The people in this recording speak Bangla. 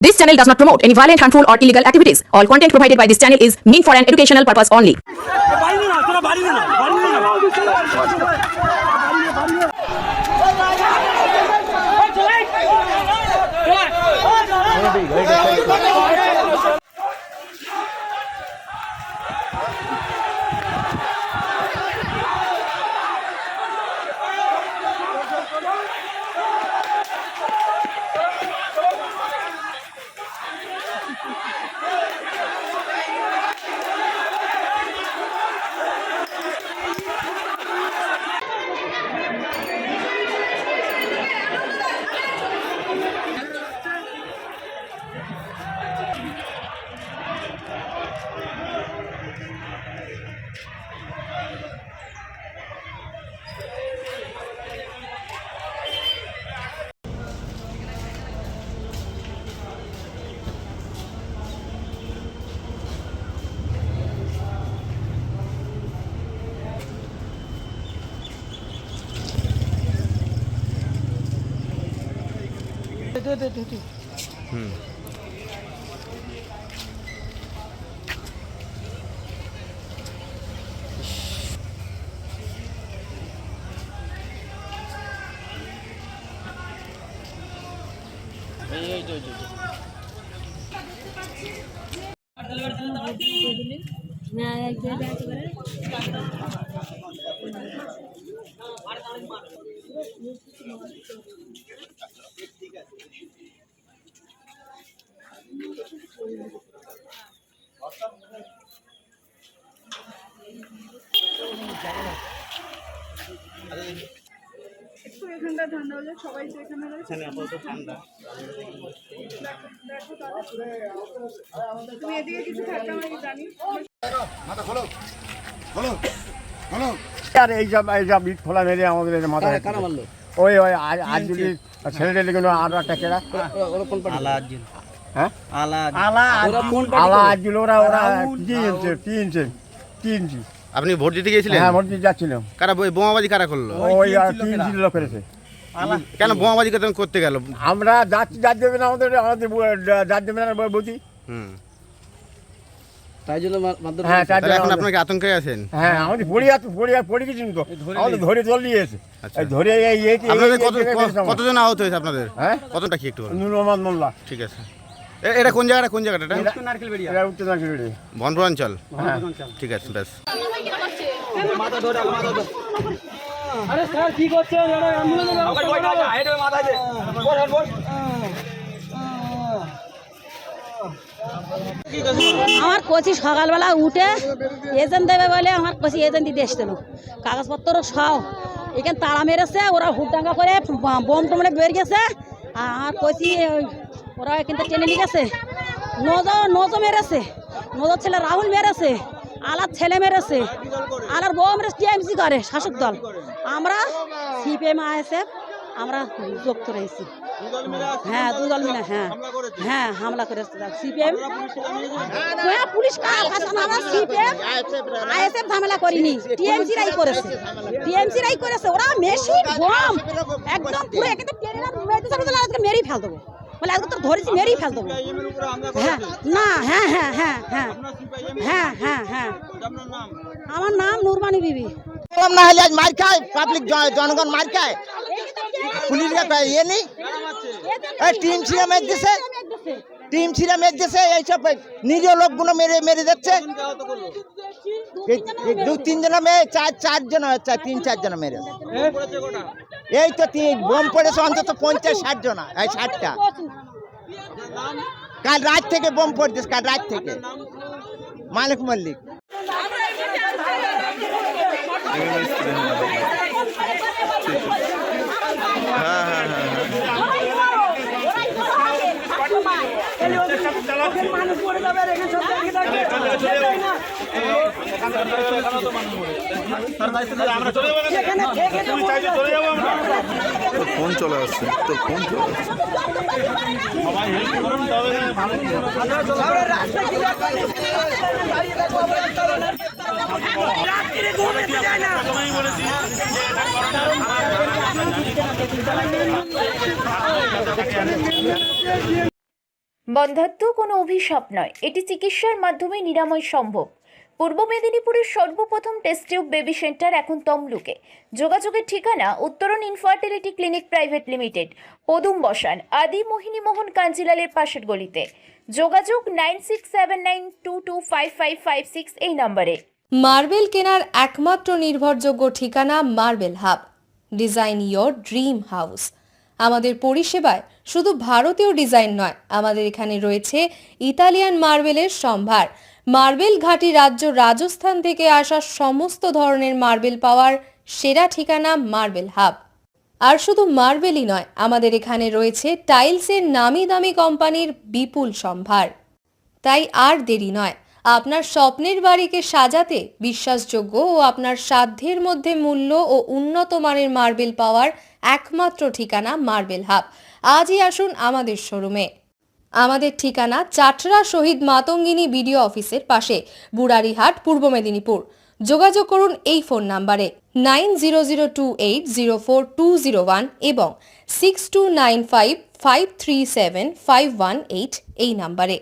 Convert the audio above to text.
This channel does not promote any violent, harmful, or illegal activities. All content provided by this channel is meant for an educational purpose only. একটু এখানটা ঠান্ডা হলে সবাই তো এখানে ঠান্ডা দেখো তাহলে তুমি এদিকে কিছু থাকতে আমি জানি মাথা খোলো খোলো খোলো আর এই সব ইট খোলা মেরে আমাদের মাথা কারা মারলো ওই আজ যদি ছেলেটা লেগে আর একটা কেরা আলা আজুল হ্যাঁ আলা আজুল ওরা তিনটি আপনি ভোট দিতে গিয়েছিলেন? হ্যাঁ ভোট দিতে যাচ্ছিলাম। কারা বোমাবাজি কারা করলো? ওই তিনটি লোক করেছে। কেন বোমাবাজি করতে গেল? আমরা যাচ্ছি যার দেবে না আমাদের যার দেবে না বুঝি তাই জন্য হ্যাঁ এখন আপনাকে আতঙ্কে আছেন? হ্যাঁ আমাদের পড়ে গেছি তো আমাদের ধরে চলিয়েছে ধরে কতজন আহত হয়েছে আপনাদের? হ্যাঁ কতটা কি একটু নূর মোহাম্মদ মোল্লা। ঠিক আছে, এটা কোন জায়গাটা? উত্তর নারকেলবেড়িয়া বনপুরাঞ্চল। ঠিক আছে বেশ। আমার কোচি সকালবেলা উঠে এজেন্ট দেবে বলে আমার কোচি এজেন্ট দিতে এসছিল, কাগজপত্র সব এখানে তাড়া মেরেছে, ওরা হুটডাঙ্গা করে বোম টোমে বের গেছে। আর কোচি ওরা এখান থেকে টেনে নিয়ে গেছে, নজো মেরেছে, নজর ছেলে রাহুল মেরেছে, আলার ছেলে মেরেছে, আলার বউ মেরেছে, টিএমসি করে শাসক দল। আমরা সিপিএম আইএসএফ আমরা যুক্ত রয়েছি। হ্যাঁ দুদল মিলে হ্যাঁ হামলা করেছে সিপিএম। হ্যাঁ পুলিশ আমরা সিপিএম আইএসএফ ঝামেলা করিনি, টিএমসি রাই করেছে। ওরা মেশিন বম একদম পুরো এখানে টেনে আজকে মেরেই ফেল দেবো বলে, আজকে তো ধরেছি মেরেই ফেল দেবো। হ্যাঁ না হ্যাঁ আমার নাম নুরবানি বিবি। না হলে আজ মার খায় পাবলিক, জনগণ মার খায়, পুলিশ ইয়ে নেই, টিম ছিঁড়ে মেরে দিছে, এইসব নিজ লোকগুলো মেরে যাচ্ছে। দু তিনজনে মেয়ে চারজন তিন চারজন মেরে, এই তো বোম পড়েছে অন্তত 50-60 জন, 60টা। কাল রাত থেকে বোম পড়তেছে, কাল রাত থেকে। মালিক মল্লিক। ফোন চলে আসছে, তোর ফোন চলে আসছে। বন্ধ্যাত্ব কোনো অভিশাপ নয়, এটি চিকিৎসার মাধ্যমে নিরাময় সম্ভব। পূর্ব মেদিনীপুরের সর্বপ্রথম টেস্ট টিউব বেবি সেন্টার এখন তমলুকে। যোগাযোগের ঠিকানা উত্তরণ ইনফার্টিলিটি ক্লিনিক প্রাইভেট লিমিটেড, পদুম বসান, আদি মোহিনী মোহন কাঞ্জিলালের পাশের গলিতে। যোগাযোগ 9679225556 এই নম্বরে। মার্বেল কেনার একমাত্র নির্ভরযোগ্য ঠিকানা marble hub. Design your dream house. আমাদের পরিষেবায় শুধু ভারতীয় ডিজাইন নয়, আমাদের এখানে রয়েছে ইতালিয়ান মার্বেলের সম্ভার। মার্বেল ঘাঁটি রাজ্য রাজস্থান থেকে আসা সমস্ত ধরনের মার্বেল পাওয়ার সেরা ঠিকানা মার্বেল হাব। আর শুধু মার্বেলই নয়, আমাদের এখানে রয়েছে টাইলসের নামি দামি কোম্পানির বিপুল সম্ভার। তাই আর দেরি নয়, আপনার স্বপ্নের বাড়িকে সাজাতে বিশ্বাসযোগ্য ও আপনার সাধ্যের মধ্যে মূল্য ও উন্নত মানের মার্বেল পাওয়ার একমাত্র ঠিকানা মার্বেল হাব। আজই আসুন আমাদের শোরুমে। আমাদের ঠিকানা চাটরা শহীদ মাতঙ্গিনী বিডিও অফিসের পাশে, বুড়ারিহাট, পূর্ব মেদিনীপুর। যোগাযোগ করুন এই ফোন নাম্বারে 9002804201 এবং 6295537518 এই নাম্বারে।